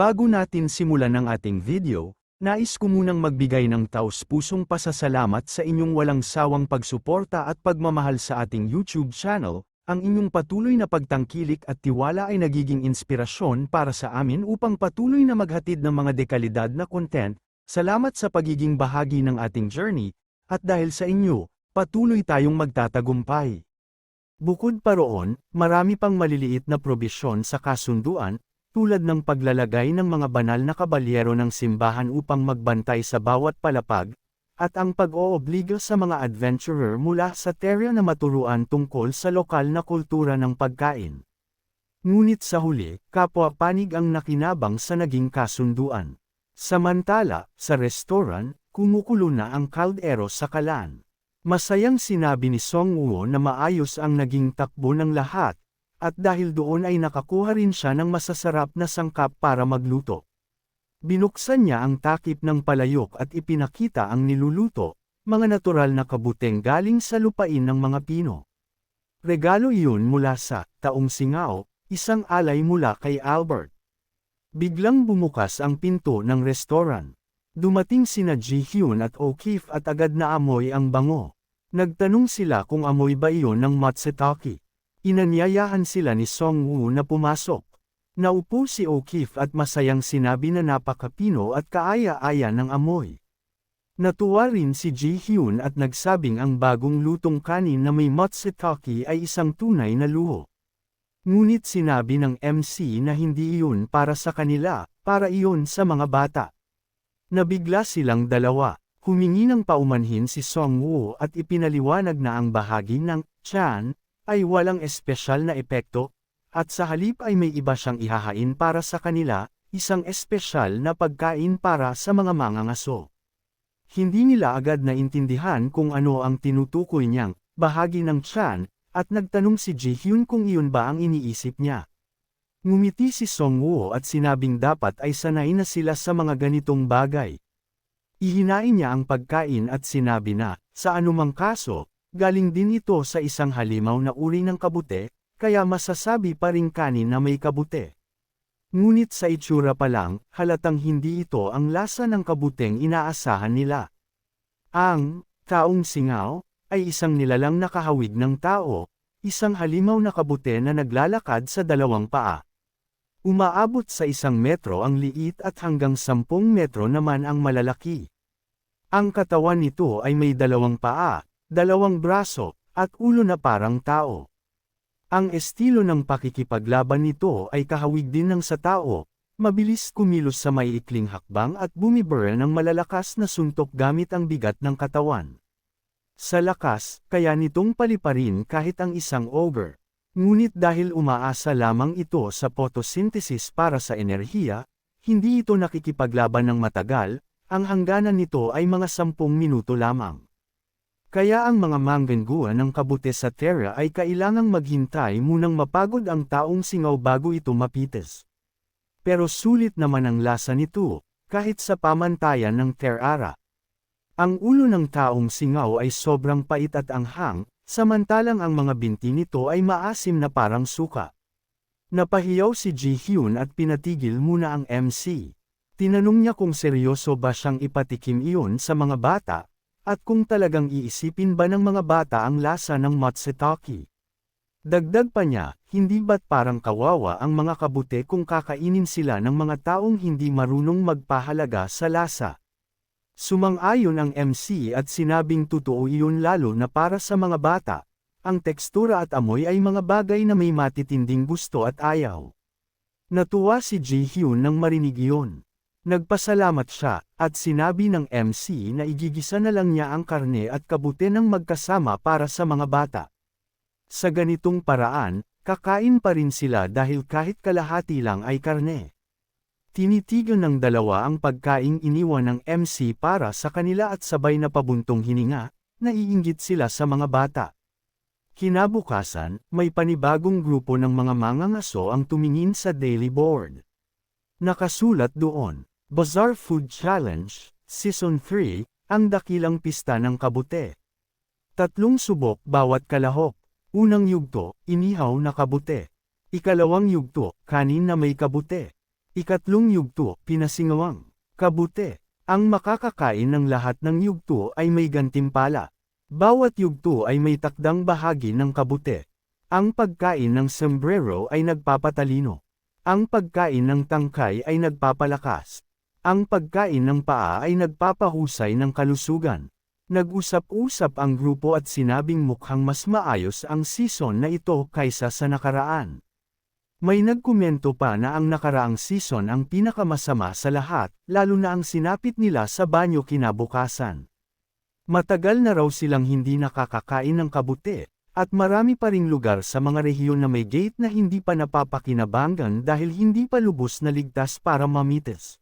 Bago natin simulan ang ating video, nais ko munang magbigay ng taos-pusong pasasalamat sa inyong walang sawang pagsuporta at pagmamahal sa ating YouTube channel. Ang inyong patuloy na pagtangkilik at tiwala ay nagiging inspirasyon para sa amin upang patuloy na maghatid ng mga dekalidad na content. Salamat sa pagiging bahagi ng ating journey, at dahil sa inyo, patuloy tayong magtatagumpay. Bukod pa roon, marami pang maliliit na probisyon sa kasunduan, tulad ng paglalagay ng mga banal na kabalyero ng simbahan upang magbantay sa bawat palapag, at ang pag-oobliga sa mga adventurer mula sa terya na maturuan tungkol sa lokal na kultura ng pagkain. Ngunit sa huli, kapwa-panig ang nakinabang sa naging kasunduan. Samantala, sa restaurant, kumukulo na ang kaldero sa kalan. Masayang sinabi ni Song Woo na maayos ang naging takbo ng lahat, at dahil doon ay nakakuha rin siya ng masasarap na sangkap para magluto. Binuksan niya ang takip ng palayok at ipinakita ang niluluto, mga natural na kabuteng galing sa lupain ng mga Pino. Regalo iyon mula sa Taong Singao, isang alay mula kay Albert. Biglang bumukas ang pinto ng restaurant. Dumating sina Ji-hyun at O'Keefe at agad na amoy ang bango. Nagtanong sila kung amoy ba iyon ng matsutake. Inanyayahan sila ni Song Woo na pumasok. Naupo si O'Keefe at masayang sinabi na napaka-Pino at kaaya-aya ng amoy. Natuwa rin si Ji-hyun at nagsabing ang bagong lutong kanin na may matsutake ay isang tunay na luho. Ngunit sinabi ng MC na hindi iyon para sa kanila, para iyon sa mga bata. Nabigla silang dalawa. Humingi ng paumanhin si Song Woo at ipinaliwanag na ang bahagi ng tiyan ay walang espesyal na epekto, at sa halip ay may iba siyang ihahain para sa kanila, isang espesyal na pagkain para sa mga mangangaso. Hindi nila agad naintindihan kung ano ang tinutukoy niyang bahagi ng tiyan, at nagtanong si Ji-hyun kung iyon ba ang iniisip niya. Ngumiti si Song Woo at sinabing dapat ay sanay na sila sa mga ganitong bagay. Ihinain niya ang pagkain at sinabi na, sa anumang kaso, galing din ito sa isang halimaw na uri ng kabute, kaya masasabi pa ring kanin na may kabute. Ngunit sa itsura pa lang, halatang hindi ito ang lasa ng kabuteng inaasahan nila. Ang Taong Singao ay isang nilalang nakahawig ng tao, isang halimaw na kabute na naglalakad sa dalawang paa. Umaabot sa 1 metro ang liit at hanggang 10 metro naman ang malalaki. Ang katawan nito ay may 2 paa, 2 braso, at ulo na parang tao. Ang estilo ng pakikipaglaban nito ay kahawig din ng sa tao, mabilis kumilos sa maiikling hakbang at bumiburl ng malalakas na suntok gamit ang bigat ng katawan. Sa lakas, kaya nitong paliparin kahit ang isang ogre. Ngunit dahil umaasa lamang ito sa photosynthesis para sa enerhiya, hindi ito nakikipaglaban ng matagal, ang hangganan nito ay mga 10 minuto lamang. Kaya ang mga manggagawa ng kabute sa Terra ay kailangang maghintay munang mapagod ang Taong Singaw bago ito mapitas. Pero sulit naman ang lasa nito, kahit sa pamantayan ng Terra. Ang ulo ng Taong Singaw ay sobrang pait at anghang, samantalang ang mga binti nito ay maasim na parang suka. Napahiyaw si Ji-hyun at pinatigil muna ang MC. Tinanong niya kung seryoso ba siyang ipatikim iyon sa mga bata, at kung talagang iisipin ba ng mga bata ang lasa ng matsutake. Dagdag pa niya, hindi ba't parang kawawa ang mga kabute kung kakainin sila ng mga taong hindi marunong magpahalaga sa lasa. Sumang-ayon ang MC at sinabing totoo iyon lalo na para sa mga bata. Ang tekstura at amoy ay mga bagay na may matitinding gusto at ayaw. Natuwa si Ji-hyun nang marinig iyon. Nagpasalamat siya, at sinabi ng MC na igigisa na lang niya ang karne at kabute ng magkasama para sa mga bata. Sa ganitong paraan, kakain pa rin sila dahil kahit kalahati lang ay karne. Tinitigan ng dalawa ang pagkaing iniwan ng MC para sa kanila at sabay na pabuntong hininga, naiinggit sila sa mga bata. Kinabukasan, may panibagong grupo ng mga mangangaso ang tumingin sa daily board. Nakasulat doon, Bazaar Food Challenge, Season 3, ang dakilang pista ng kabute. 3 subok bawat kalahok. Unang yugto, inihaw na kabute. Ikalawang yugto, kanin na may kabute. Ikatlong yugto, pinasingawang kabute. Ang makakakain ng lahat ng yugto ay may gantimpala. Bawat yugto ay may takdang bahagi ng kabute. Ang pagkain ng sombrero ay nagpapatalino. Ang pagkain ng tangkay ay nagpapalakas. Ang pagkain ng paa ay nagpapahusay ng kalusugan. Nag-usap-usap ang grupo at sinabing mukhang mas maayos ang season na ito kaysa sa nakaraan. May nagkomento pa na ang nakaraang season ang pinakamasama sa lahat, lalo na ang sinapit nila sa banyo kinabukasan. Matagal na raw silang hindi nakakakain ng kabute, at marami pa ring lugar sa mga rehiyon na may gate na hindi pa napapakinabangan dahil hindi pa lubos na ligtas para mamites.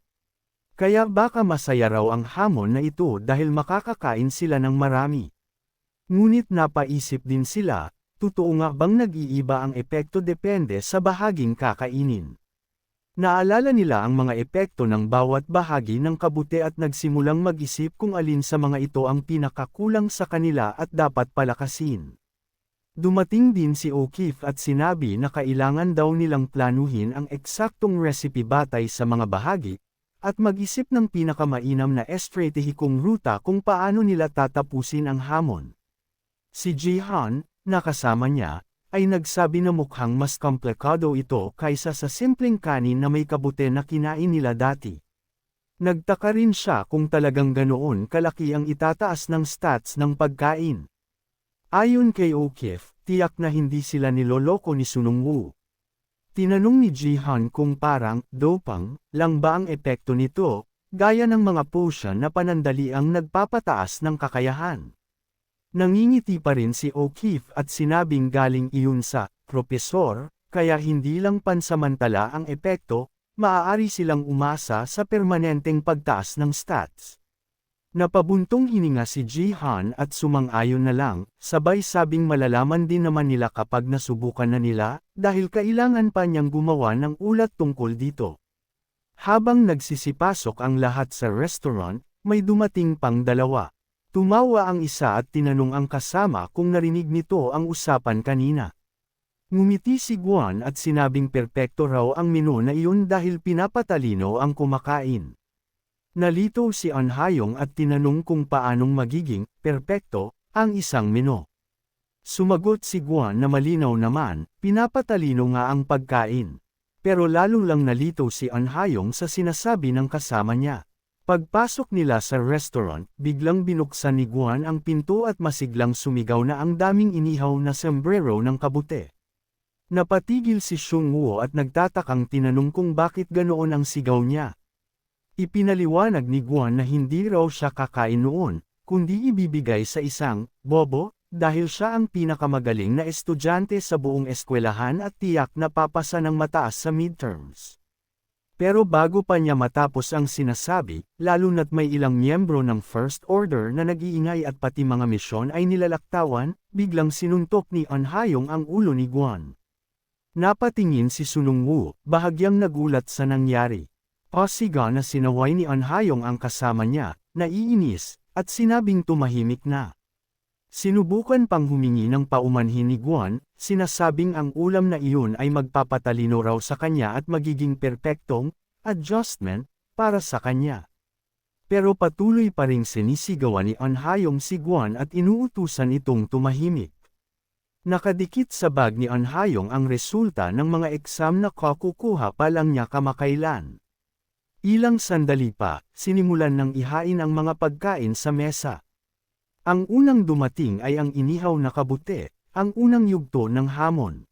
Kaya baka masaya raw ang hamon na ito dahil makakakain sila ng marami. Ngunit napaisip din sila, totoo nga bang nag-iiba ang epekto depende sa bahaging kakainin? Naalala nila ang mga epekto ng bawat bahagi ng kabute at nagsimulang mag-isip kung alin sa mga ito ang pinakakulang sa kanila at dapat palakasin. Dumating din si O'Keefe at sinabi na kailangan daw nilang planuhin ang eksaktong recipe batay sa mga bahagi, at mag-isip ng pinakamainam na estratehikong ruta kung paano nila tatapusin ang hamon. Si Jihan, na kasama niya, ay nagsabi na mukhang mas komplikado ito kaysa sa simpleng kanin na may kabute na kinain nila dati. Nagtaka rin siya kung talagang ganoon kalaki ang itataas ng stats ng pagkain. Ayon kay O'Keefe, tiyak na hindi sila niloloko ni Sunungwoo. Tinanong ni Jihan kung parang dopang lang ba ang epekto nito, gaya ng mga potion na panandaliang nagpapataas ng kakayahan. Nangingiti pa rin si O'Keefe at sinabing galing iyon sa propesor, kaya hindi lang pansamantala ang epekto, maaari silang umasa sa permanenteng pagtaas ng stats. Napabuntong hininga si Jihan at sumang-ayon na lang, sabay sabing malalaman din naman nila kapag nasubukan na nila, dahil kailangan pa niyang gumawa ng ulat tungkol dito. Habang nagsisipasok ang lahat sa restaurant, may dumating pang dalawa. Tumawa ang isa at tinanong ang kasama kung narinig nito ang usapan kanina. Ngumiti si Guan at sinabing perpekto raw ang menu na iyon dahil pinapatalino ang kumakain. Nalito si An Hayong at tinanong kung paanong magiging perpekto ang isang menu. Sumagot si Guan na malinaw naman, pinapatalino nga ang pagkain. Pero lalo lang nalito si An Hayong sa sinasabi ng kasama niya. Pagpasok nila sa restaurant, biglang binuksan ni Guan ang pinto at masiglang sumigaw na ang daming inihaw na sombrero ng kabute. Napatigil si Sunungwoo at nagtatakang tinanong kung bakit ganoon ang sigaw niya. Ipinaliwanag ni Guan na hindi raw siya kakain noon, kundi ibibigay sa isang bobo, dahil siya ang pinakamagaling na estudyante sa buong eskwelahan at tiyak na papasa ng mataas sa midterms. Pero bago pa niya matapos ang sinasabi, lalo na't may ilang miyembro ng First Order na nag-iingay at pati mga misyon ay nilalaktawan, biglang sinuntok ni An Hayong ang ulo ni Guan. Napatingin si Sunungwoo, bahagyang nagulat sa nangyari. Pasiga na sinaway ni An Hayong ang kasama niya, naiinis, at sinabing tumahimik na. Sinubukan pang humingi ng paumanhin ni Guan, sinasabing ang ulam na iyon ay magpapatalino raw sa kanya at magiging perpektong adjustment para sa kanya. Pero patuloy pa ring sinisigawan ni An Hayong si Guan at inuutusan itong tumahimik. Nakadikit sa bag ni An Hayong ang resulta ng mga exam na kakukuha pa lang niya kamakailan. Ilang sandali pa, sinimulan ng ihain ang mga pagkain sa mesa. Ang unang dumating ay ang inihaw na kabute, ang unang yugto ng hamon.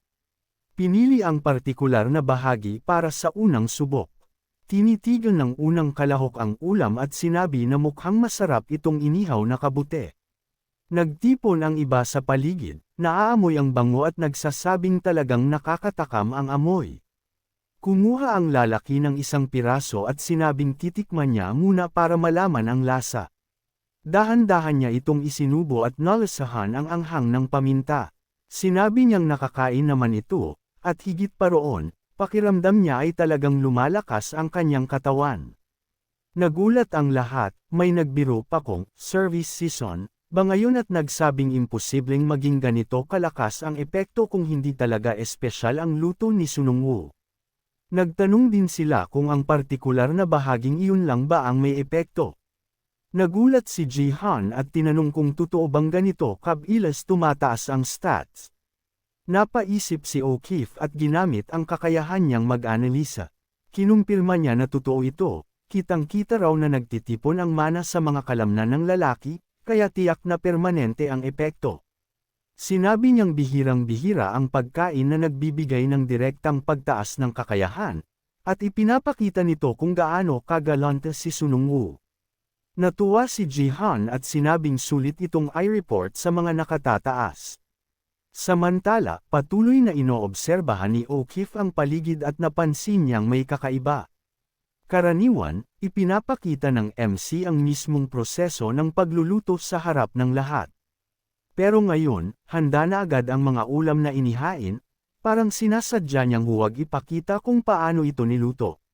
Pinili ang partikular na bahagi para sa unang subok. Tinitigan ng unang kalahok ang ulam at sinabi na mukhang masarap itong inihaw na kabute. Nagtipon ang iba sa paligid, naaamoy ang bango at nagsasabing talagang nakakatakam ang amoy. Kumuha ang lalaki ng isang piraso at sinabing titikman niya muna para malaman ang lasa. Dahan-dahan niya itong isinubo at nalasahan ang anghang ng paminta. Sinabi niyang nakakain naman ito, at higit pa roon, pakiramdam niya ay talagang lumalakas ang kanyang katawan. Nagulat ang lahat, may nagbiro pa kung service season, ba ngayon at nagsabing imposibleng maging ganito kalakas ang epekto kung hindi talaga espesyal ang luto ni Sunungwoo. Nagtanong din sila kung ang partikular na bahaging iyon lang ba ang may epekto. Nagulat si Jihan at tinanong kung totoo bang ganito kabilas tumataas ang stats. Napaisip si O'Keefe at ginamit ang kakayahan niyang mag-analisa. Kinumpirma niya na totoo ito, kitang-kita raw na nagtitipon ang mana sa mga kalamnan ng lalaki, kaya tiyak na permanente ang epekto. Sinabi niyang bihirang-bihira ang pagkain na nagbibigay ng direktang pagtaas ng kakayahan, at ipinapakita nito kung gaano kagalante si Sunung Woo. Natuwa si Jihan at sinabing sulit itong i-report sa mga nakatataas. Samantala, patuloy na inoobserbahan ni O'Keefe ang paligid at napansin niyang may kakaiba. Karaniwan, ipinapakita ng MC ang mismong proseso ng pagluluto sa harap ng lahat. Pero ngayon, handa na agad ang mga ulam na inihain, parang sinasadya niyang huwag ipakita kung paano ito niluto.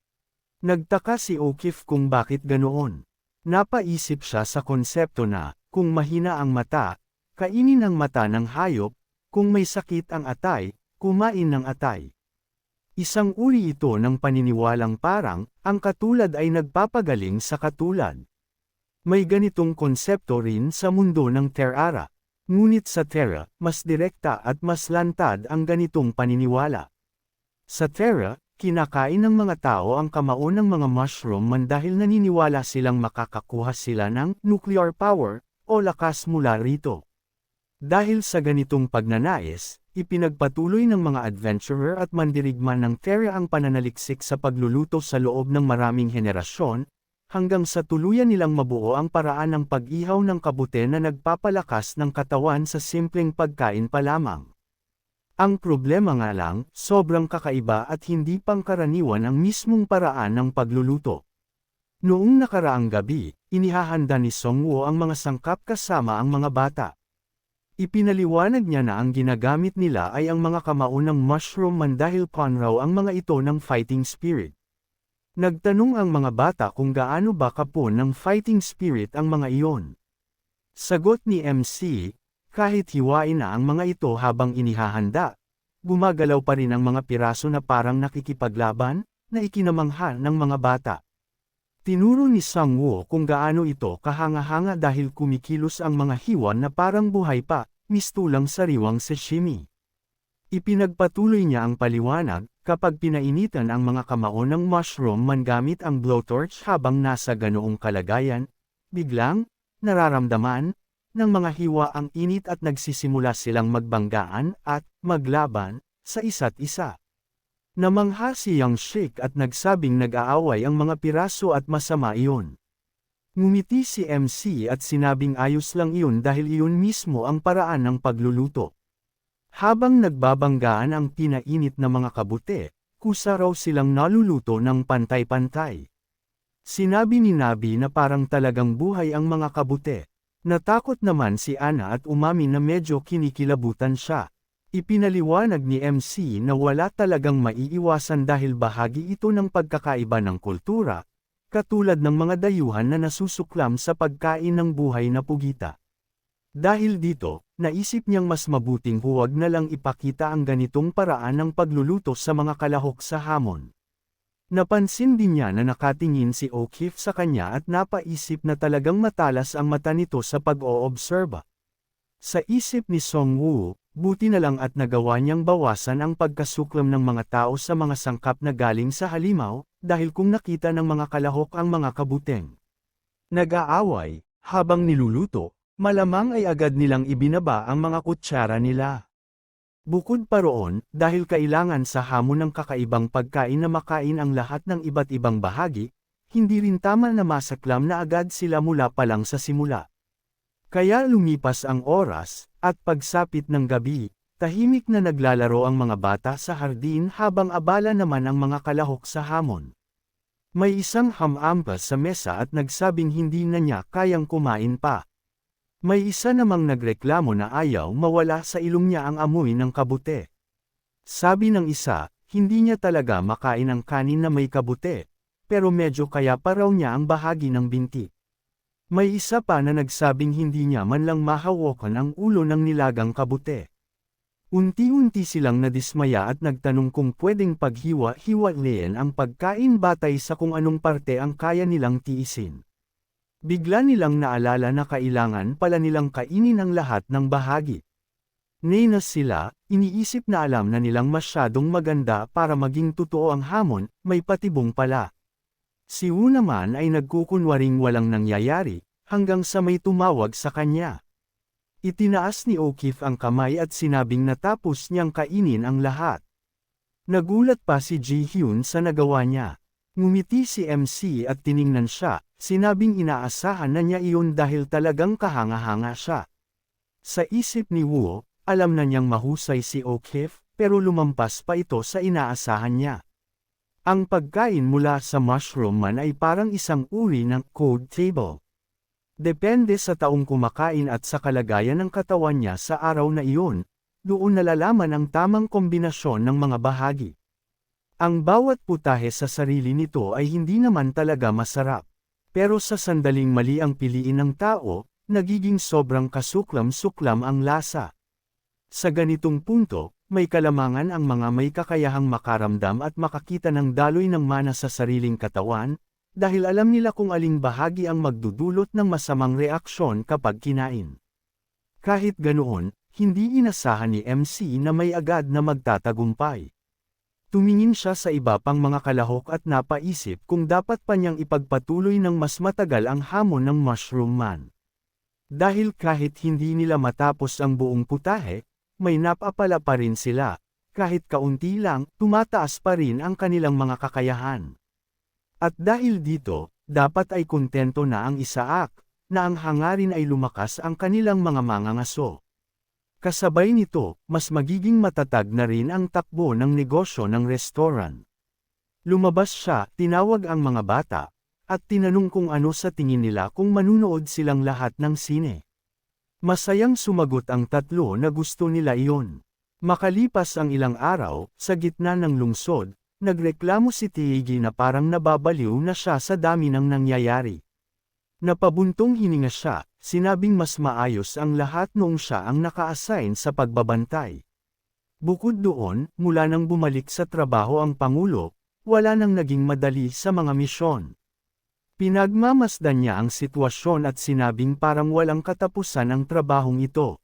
Nagtaka si O'Keefe kung bakit ganoon. Napaisip siya sa konsepto na, kung mahina ang mata, kainin ang mata ng hayop, kung may sakit ang atay, kumain ng atay. Isang uri ito ng paniniwalang parang, ang katulad ay nagpapagaling sa katulad. May ganitong konsepto rin sa mundo ng Terara. Ngunit sa Terra, mas direkta at mas lantad ang ganitong paniniwala. Sa Terra, kinakain ng mga tao ang kamao ng mga mushroom man dahil naniniwala silang makakakuha sila ng nuclear power o lakas mula rito. Dahil sa ganitong pagnanais, ipinagpatuloy ng mga adventurer at mandirigma ng Terra ang pananaliksik sa pagluluto sa loob ng maraming henerasyon, hanggang sa tuluyan nilang mabuo ang paraan ng pag-ihaw ng kabute na nagpapalakas ng katawan sa simpleng pagkain pa lamang. Ang problema nga lang, sobrang kakaiba at hindi pangkaraniwan ang mismong paraan ng pagluluto. Noong nakaraang gabi, inihahanda ni Song Woo ang mga sangkap kasama ang mga bata. Ipinaliwanag niya na ang ginagamit nila ay ang mga kamao ng mushroom man dahil pawn raw ang mga ito ng fighting spirit. Nagtanong ang mga bata kung gaano ba kapon ng fighting spirit ang mga iyon. Sagot ni MC, kahit hiwain na ang mga ito habang inihahanda, gumagalaw pa rin ang mga piraso na parang nakikipaglaban, na ikinamangha ng mga bata. Tinuro ni Sang Woo kung gaano ito kahanga-hanga dahil kumikilos ang mga hiwan na parang buhay pa, mistulang sariwang sashimi. Ipinagpatuloy niya ang paliwanag, kapag pinainitan ang mga kamao ng mushroom man gamit ang blowtorch habang nasa ganoong kalagayan, biglang, nararamdaman, ng mga hiwa ang init at nagsisimula silang magbanggaan at maglaban sa isa't isa. Namangha si Yang Shik at nagsabing nag-aaway ang mga piraso at masama iyon. Ngumiti si MC at sinabing ayos lang iyon dahil iyon mismo ang paraan ng pagluluto. Habang nagbabanggaan ang pinainit na mga kabute, kusa raw silang naluluto ng pantay-pantay. Sinabi ni Nabi na parang talagang buhay ang mga kabute. Natakot naman si Ana at umamin na medyo kinikilabutan siya. Ipinaliwanag ni MC na wala talagang maiiwasan dahil bahagi ito ng pagkakaiba ng kultura, katulad ng mga dayuhan na nasusuklam sa pagkain ng buhay na pugita. Dahil dito, naisip niyang mas mabuting huwag na lang ipakita ang ganitong paraan ng pagluluto sa mga kalahok sa hamon. Napansin din niya na nakatingin si O'Keefe sa kanya at napaisip na talagang matalas ang mata nito sa pag-oobserba. Sa isip ni Song Woo, buti na lang at nagawa niyang bawasan ang pagkasuklam ng mga tao sa mga sangkap na galing sa halimaw, dahil kung nakita ng mga kalahok ang mga kabuteng nag-aaway, habang niluluto, malamang ay agad nilang ibinaba ang mga kutsara nila. Bukod pa roon, dahil kailangan sa hamon ng kakaibang pagkain na makain ang lahat ng iba't ibang bahagi, hindi rin tama na masaklam na agad sila mula pa lang sa simula. Kaya lumipas ang oras, at pagsapit ng gabi, tahimik na naglalaro ang mga bata sa hardin habang abala naman ang mga kalahok sa hamon. May isang hamampas sa mesa at nagsabing hindi na niya kayang kumain pa. May isa namang nagreklamo na ayaw mawala sa ilong niya ang amoy ng kabute. Sabi ng isa, hindi niya talaga makain ang kanin na may kabute, pero medyo kaya pa raw niya ang bahagi ng binti. May isa pa na nagsabing hindi niya man lang mahawakan ang ulo ng nilagang kabute. Unti-unti silang nadismaya at nagtanong kung pwedeng paghiwa-hiwalayin ang pagkain batay sa kung anong parte ang kaya nilang tiisin. Bigla nilang naalala na kailangan pala nilang kainin ang lahat ng bahagi. Nainas sila, iniisip na alam na nilang masyadong maganda para maging totoo ang hamon, may patibong pala. Si Wu naman ay nagkukunwaring walang nangyayari, hanggang sa may tumawag sa kanya. Itinaas ni O'Keefe ang kamay at sinabing natapos niyang kainin ang lahat. Nagulat pa si Ji-hyun sa nagawa niya. Ngumiti si MC at tiningnan siya, sinabing inaasahan na niya iyon dahil talagang kahanga-hanga siya. Sa isip ni Wu, alam na niyang mahusay si O'Keefe, pero lumampas pa ito sa inaasahan niya. Ang pagkain mula sa mushroom man ay parang isang uri ng code table. Depende sa taong kumakain at sa kalagayan ng katawan niya sa araw na iyon, doon nalalaman ang tamang kombinasyon ng mga bahagi. Ang bawat putahe sa sarili nito ay hindi naman talaga masarap. Pero sa sandaling mali ang piliin ng tao, nagiging sobrang kasuklam-suklam ang lasa. Sa ganitong punto, may kalamangan ang mga may kakayahang makaramdam at makakita ng daloy ng mana sa sariling katawan, dahil alam nila kung aling bahagi ang magdudulot ng masamang reaksyon kapag kinain. Kahit ganoon, hindi inasahan ni MC na may agad na magtatagumpay. Tumingin siya sa iba pang mga kalahok at napaisip kung dapat pa niyang ipagpatuloy ng mas matagal ang hamon ng Mushroom Man. Dahil kahit hindi nila matapos ang buong putahe, may napapala pa rin sila, kahit kaunti lang, tumataas pa rin ang kanilang mga kakayahan. At dahil dito, dapat ay kontento na ang isaak, na ang hangarin ay lumakas ang kanilang mga mangangaso. Kasabay nito, mas magiging matatag na rin ang takbo ng negosyo ng restaurant. Lumabas siya, tinawag ang mga bata, at tinanong kung ano sa tingin nila kung manunood silang lahat ng sine. Masayang sumagot ang tatlo na gusto nila iyon. Makalipas ang ilang araw, sa gitna ng lungsod, nagreklamo si Tiigi na parang nababaliw na siya sa dami ng nangyayari. Napabuntong hininga siya, sinabing mas maayos ang lahat noong siya ang naka-assign sa pagbabantay. Bukod doon, mula nang bumalik sa trabaho ang Pangulo, wala nang naging madali sa mga misyon. Pinagmamasdan niya ang sitwasyon at sinabing parang walang katapusan ang trabahong ito.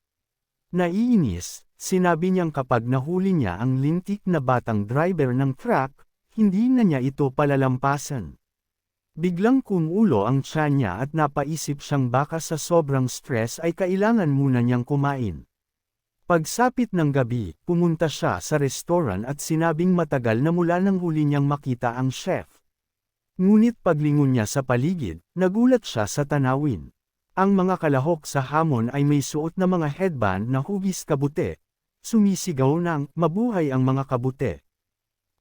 Naiinis, sinabi niyang kapag nahuli niya ang lintik na batang driver ng truck, hindi na niya ito palalampasan. Biglang kumulo ang tiyan niya at napaisip siyang baka sa sobrang stress ay kailangan muna niyang kumain. Pagsapit ng gabi, pumunta siya sa restaurant at sinabing matagal na mula nang huli niyang makita ang chef. Ngunit paglingon niya sa paligid, nagulat siya sa tanawin. Ang mga kalahok sa hamon ay may suot na mga headband na hugis kabute. Sumisigaw ng, mabuhay ang mga kabute.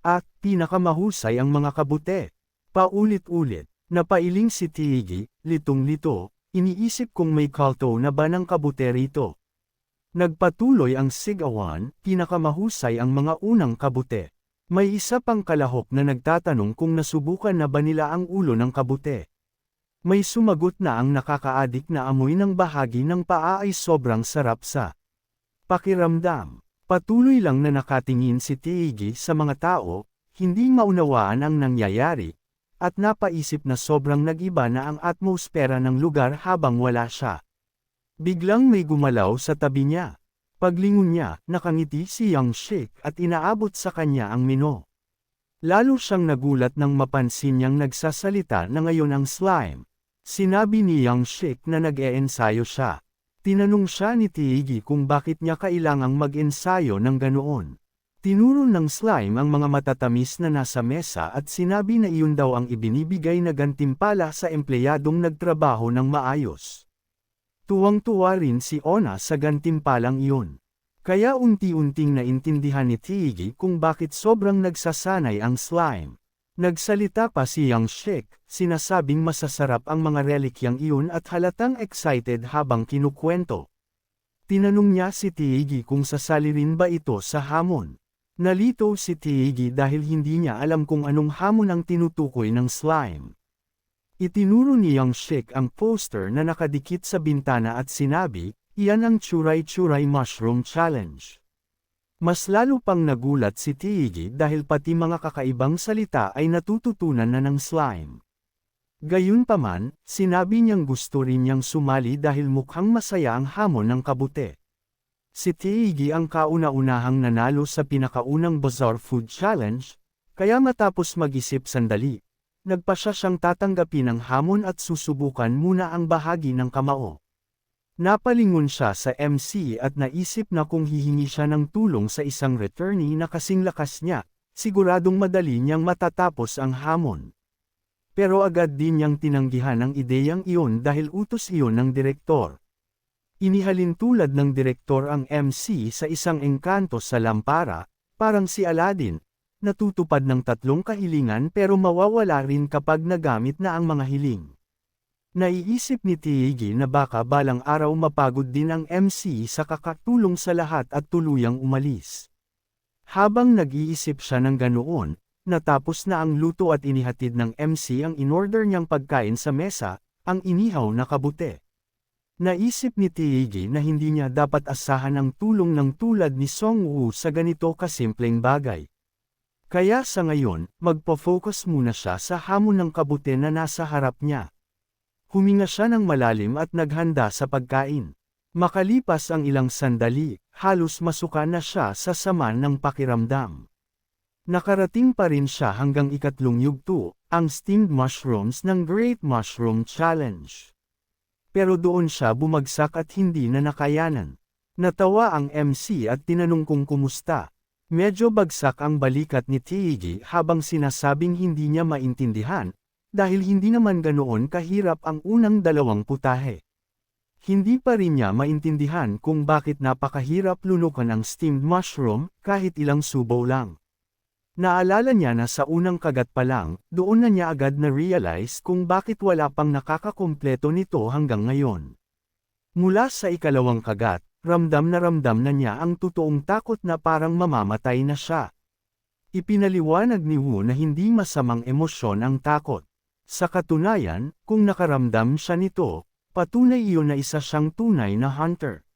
At, pinakamahusay ang mga kabute. Paulit-ulit, napailing si Tiigi, litong-lito, iniisip kung may kalto na ba ng kabute rito. Nagpatuloy ang sigawan, pinakamahusay ang mga unang kabute. May isa pang kalahok na nagtatanong kung nasubukan na ba nila ang ulo ng kabute. May sumagot na ang nakakaadik na amoy ng bahagi ng paa ay sobrang sarap sa pakiramdam. Patuloy lang na nakatingin si Tiigi sa mga tao, hindi maunawaan ang nangyayari, at napaisip na sobrang nag-iba na ang atmosfera ng lugar habang wala siya. Biglang may gumalaw sa tabi niya. Paglingon niya, nakangiti si Yang Shik at inaabot sa kanya ang menu. Lalo siyang nagulat nang mapansin niyang nagsasalita na ngayon ang slime. Sinabi ni Yang Shik na nag-e-ensayo siya. Tinanong siya ni Tiigi kung bakit niya kailangang mag-ensayo ng ganoon. Tinuro ng slime ang mga matatamis na nasa mesa at sinabi na iyon daw ang ibinibigay na gantimpala sa empleyadong nagtrabaho ng maayos. Tuwang-tuwa rin si Ona sa gantimpalang iyon. Kaya unti-unting naintindihan ni Tiigi kung bakit sobrang nagsasanay ang slime. Nagsalita pa si Yang Shik, sinasabing masasarap ang mga relikyang iyon at halatang excited habang kinukwento. Tinanong niya si Tiigi kung sasali rin ba ito sa hamon. Nalito si Tiigi dahil hindi niya alam kung anong hamon ang tinutukoy ng slime. Itinuro ni Yang Shik ang poster na nakadikit sa bintana at sinabi, iyan ang Churay Churay Mushroom Challenge. Mas lalo pang nagulat si Tiigi dahil pati mga kakaibang salita ay natututunan na ng slime. Gayunpaman, sinabi niyang gusto rin niyang sumali dahil mukhang masaya ang hamon ng kabute. Si Tiigi ang kauna-unahang nanalo sa pinakaunang Bizarre Food Challenge, kaya matapos mag-isip sandali, nagpasya siyang tatanggapin ang hamon at susubukan muna ang bahagi ng kamao. Napalingon siya sa MC at naisip na kung hihingi siya ng tulong sa isang returnee na kasing lakas niya, siguradong madali niyang matatapos ang hamon. Pero agad din niyang tinanggihan ang ideyang iyon dahil utos iyon ng direktor. Inihalin tulad ng direktor ang MC sa isang engkanto sa lampara, parang si Aladdin, natutupad ng 3 kahilingan pero mawawala rin kapag nagamit na ang mga hiling. Naiisip ni Tiigi na baka balang araw mapagod din ang MC sa kakatulong sa lahat at tuluyang umalis. Habang nag-iisip siya ng ganoon, natapos na ang luto at inihatid ng MC ang inorder niyang pagkain sa mesa, ang inihaw na kabute. Naisip ni Tiigi na hindi niya dapat asahan ang tulong ng tulad ni Song-woo sa ganito kasimpleng bagay. Kaya sa ngayon, magpo-focus muna siya sa hamon ng kabute na nasa harap niya. Huminga siya ng malalim at naghanda sa pagkain. Makalipas ang ilang sandali, halos masuka na siya sa sama ng pakiramdam. Nakarating pa rin siya hanggang ikatlong yugto, ang steamed mushrooms ng Great Mushroom Challenge. Pero doon siya bumagsak at hindi na nakayanan. Natawa ang MC at tinanong kung kumusta. Medyo bagsak ang balikat ni Tiigi habang sinasabing hindi niya maintindihan, dahil hindi naman ganoon kahirap ang unang 2 putahe. Hindi pa rin niya maintindihan kung bakit napakahirap lunukan ang steamed mushroom kahit ilang subaw lang. Naalala niya na sa unang kagat pa lang, doon na niya agad na-realize kung bakit wala pang nakakakumpleto nito hanggang ngayon. Mula sa ikalawang kagat, ramdam na niya ang totoong takot na parang mamamatay na siya. Ipinaliwanag ni Wu na hindi masamang emosyon ang takot. Sa katunayan, kung nakaramdam siya nito, patunay iyon na isa siyang tunay na hunter.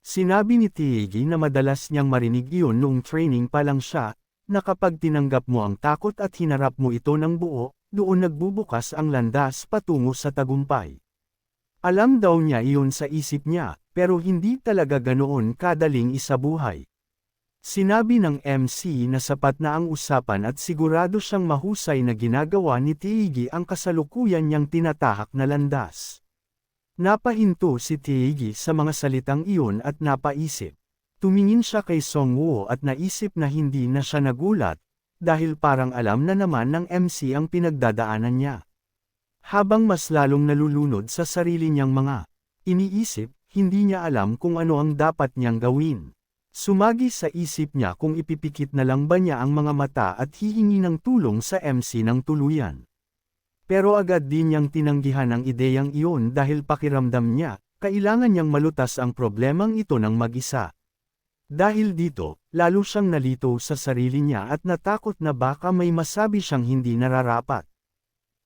Sinabi ni Tiigi na madalas niyang marinig iyon noong training pa lang siya, na kapag tinanggap mo ang takot at hinarap mo ito ng buo, doon nagbubukas ang landas patungo sa tagumpay. Alam daw niya iyon sa isip niya, pero hindi talaga ganoon kadaling isabuhay. Sinabi ng MC na sapat na ang usapan at sigurado siyang mahusay na ginagawa ni Tiigi ang kasalukuyan niyang tinatahak na landas. Napahinto si Tiigi sa mga salitang iyon at napaisip. Tumingin siya kay Song-woo at naisip na hindi na siya nagulat, dahil parang alam na naman ng MC ang pinagdadaanan niya. Habang mas lalong nalulunod sa sarili niyang mga iniisip, hindi niya alam kung ano ang dapat niyang gawin. Sumagi sa isip niya kung ipipikit na lang ba niya ang mga mata at hihingi ng tulong sa MC ng tuluyan. Pero agad din niyang tinanggihan ang ideyang iyon dahil pakiramdam niya, kailangan niyang malutas ang problemang ito ng mag-isa. Dahil dito, lalo siyang nalito sa sarili niya at natakot na baka may masabi siyang hindi nararapat.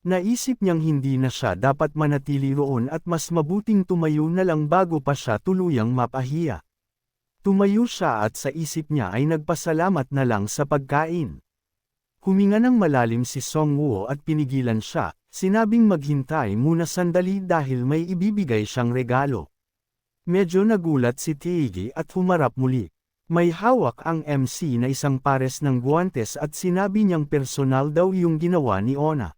Naisip niyang hindi na siya dapat manatili roon at mas mabuting tumayo na lang bago pa siya tuluyang mapahiya. Tumayo siya at sa isip niya ay nagpasalamat na lang sa pagkain. Huminga ng malalim si Song-woo at pinigilan siya, sinabing maghintay muna sandali dahil may ibibigay siyang regalo. Medyo nagulat si Tiigi at humarap muli. May hawak ang MC na isang pares ng guwantes at sinabi niyang personal daw yung ginawa ni Ona.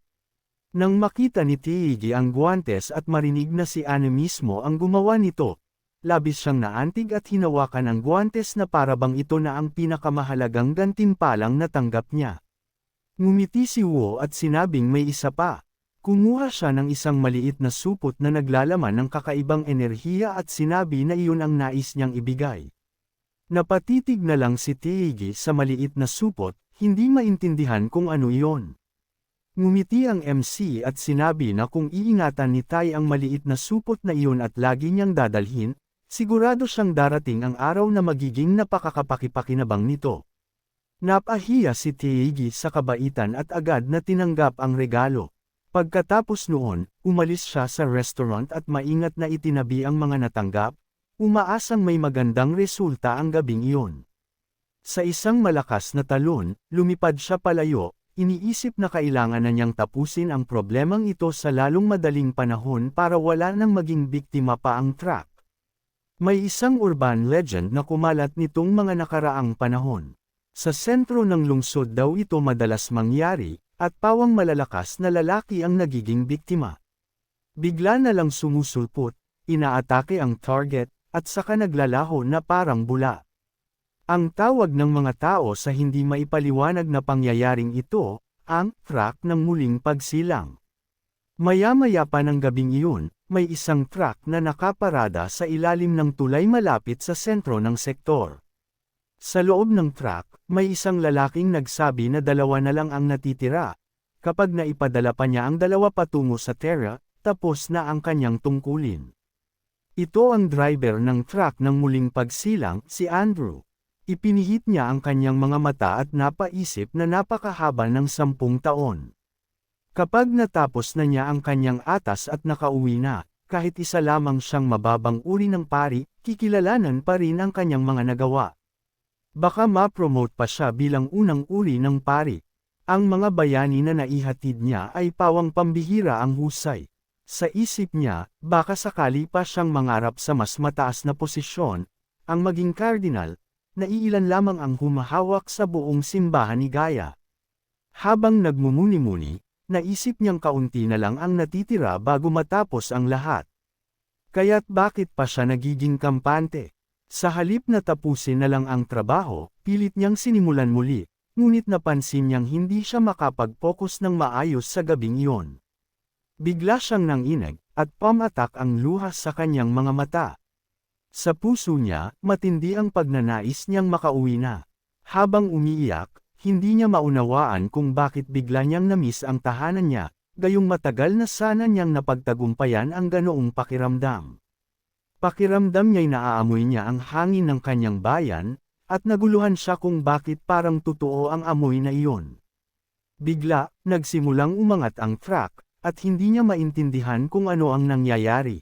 Nang makita ni Tiigi ang guwantes at marinig na si Ana mismo ang gumawa nito, labis siyang naantig at hinawakan ang guwantes na parabang ito na ang pinakamahalagang gantimpalang natanggap niya. Ngumiti si Wo at sinabing may isa pa. Kumuha siya ng isang maliit na supot na naglalaman ng kakaibang enerhiya at sinabi na iyon ang nais niyang ibigay. Napatitig na lang si Tiigi sa maliit na supot, hindi maintindihan kung ano iyon. Ngumiti ang MC at sinabi na kung iingatan ni Tai ang maliit na supot na iyon at lagi niyang dadalhin, sigurado siyang darating ang araw na magiging napakakapakipakinabang nito. Napahiya si Tiigi sa kabaitan at agad na tinanggap ang regalo. Pagkatapos noon, umalis siya sa restaurant at maingat na itinabi ang mga natanggap, umaasang may magandang resulta ang gabing iyon. Sa isang malakas na talon, lumipad siya palayo, iniisip na kailangan na niyang tapusin ang problemang ito sa lalong madaling panahon para wala nang maging biktima pa ang truck. May isang urban legend na kumalat nitong mga nakaraang panahon. Sa sentro ng lungsod daw ito madalas mangyari, at pawang malalakas na lalaki ang nagiging biktima. Bigla na lang sumusulpot, inaatake ang target, at saka naglalaho na parang bula. Ang tawag ng mga tao sa hindi maipaliwanag na pangyayaring ito, ang truck ng muling pagsilang. Maya-maya pa ng gabing iyon, may isang truck na nakaparada sa ilalim ng tulay malapit sa sentro ng sektor. Sa loob ng truck, may isang lalaking nagsabi na 2 na lang ang natitira. Kapag naipadala pa niya ang 2 patungo sa Terra, tapos na ang kanyang tungkulin. Ito ang driver ng truck ng muling pagsilang, si Andrew. Ipinihit niya ang kanyang mga mata at napaisip na napakahaba ng 10 taon. Kapag natapos na niya ang kanyang atas at nakauwi na, kahit isa lamang siyang mababang uri ng pari, kikilalanan pa rin ang kanyang mga nagawa. Baka ma-promote pa siya bilang unang uri ng pari. Ang mga bayani na naihatid niya ay pawang pambihira ang husay. Sa isip niya, baka sakali pa siyang mangarap sa mas mataas na posisyon, ang maging kardinal, na iilan lamang ang humahawak sa buong simbahan ni Gaia. Habang nagmumuni-muni, naisip niyang kaunti na lang ang natitira bago matapos ang lahat. Kaya't bakit pa siya nagiging kampante? Sa halip na tapusin na lang ang trabaho, pilit niyang sinimulan muli, ngunit napansin niyang hindi siya makapag-focus ng maayos sa gabing iyon. Bigla siyang nanginag, at pumatak ang luha sa kanyang mga mata. Sa puso niya, matindi ang pagnanais niyang makauwi na. Habang umiiyak, hindi niya maunawaan kung bakit bigla niyang namiss ang tahanan niya, gayong matagal na sana niyang napagtagumpayan ang ganoong pakiramdam. Pakiramdam niya'y naaamoy niya ang hangin ng kanyang bayan, at naguluhan siya kung bakit parang totoo ang amoy na iyon. Bigla, nagsimulang umangat ang truck, at hindi niya maintindihan kung ano ang nangyayari.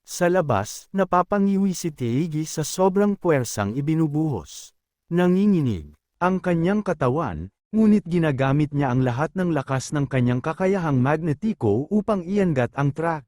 Sa labas, napapangiwi si Teigi sa sobrang puwersang ibinubuhos. Nanginginig ang kanyang katawan, ngunit ginagamit niya ang lahat ng lakas ng kanyang kakayahang magnetiko upang iangat ang truck.